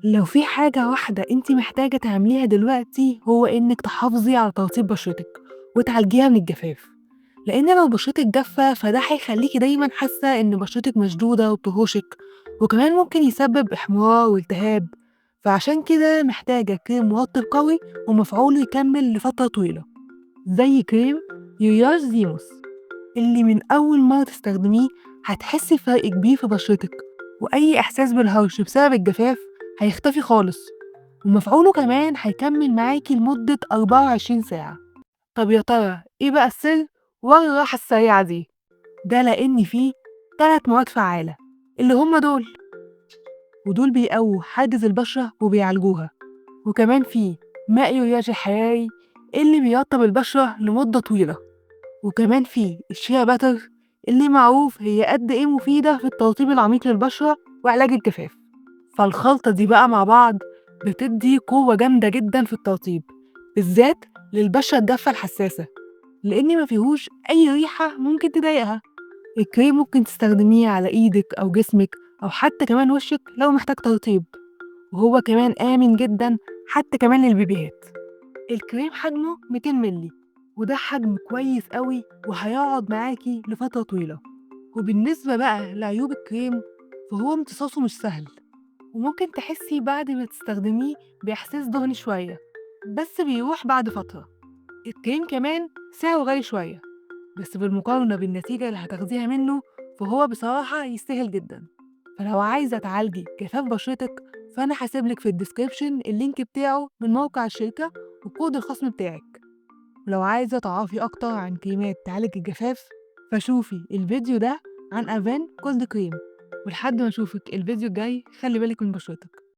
لو في حاجة واحدة أنتِ محتاجة تعمليها دلوقتي، هو إنِّك تحافظي على ترطيب بشرتِك وتعالجيها من الجفاف، لإن لو بشرتِك جافة فده هيخلّيكِ دايمًا حاسة إن بشرتِك مشدودة وبتهرشِك، وكمان ممكن يسبب إحمرار والتهاب، فعشان كده محتاجة كريم مرطب قوي ومفعوله يكمّل لفترة طويلة، زي كريم يوياش زيموس اللي من أول مرة تستخدميه هتحسي بفرق كبير في بشرتِك، وأي إحساس بالهرش بسبب الجفاف هيختفي خالص. ومفعوله كمان هيكمل معاكِ لمدة 24 ساعة. طب يا ترى إيه بقى السر ورا الراحة السريعة دي؟ ده لإن فيه 3 مواد فعّالة اللي هم دول، ودول بيقووا حاجز البشرة وبيعالجوها، وكمان فيه ماء يورياج الحراري اللي بيرطب البشرة لمدة طويلة، وكمان فيه الشيا باتر اللي معروف هي قد إيه مفيدة في الترطيب العميق للبشرة وعلاج الجفاف. فالخلطة دي بقى مع بعض بتدّي قوة جامدة جدًا في الترطيب، بالذات للبشرة الجافة الحساسة، لإن ما فيهوش أي ريحة ممكن تضايقها. الكريم ممكن تستخدميه على إيدِك أو جسمِك أو حتى كمان وشِّك لو محتاج ترطيب، وهو كمان آمن جدًا حتى كمان للبيبيهات. الكريم حجمه 200 مللي، وده حجم كويس أوي وهيقعد معاكِ لفترة طويلة. وبالنسبة بقى لعيوب الكريم، فهو امتصاصه مش سهل. وممكن تحسي بعد ما تستخدميه بإحساس دهني شوية بس بيروح بعد فترة. الكريم كمان سعره غالي شوية بس بالمقارنة بالنتيجة اللي هتاخديها منه فهو بصراحة يستاهل جدا. فلو عايزة تعالجي جفاف بشرتك فأنا هسيبلك في الديسكريبشن اللينك بتاعه من موقع الشركة وكود الخصم بتاعك. ولو عايزة تعرفي أكتر عن كريمات تعالج الجفاف فشوفي الفيديو ده عن أفان كولد كريم. ولحد ما أشوفك الفيديو الجاي خلي بالك من بشرتك.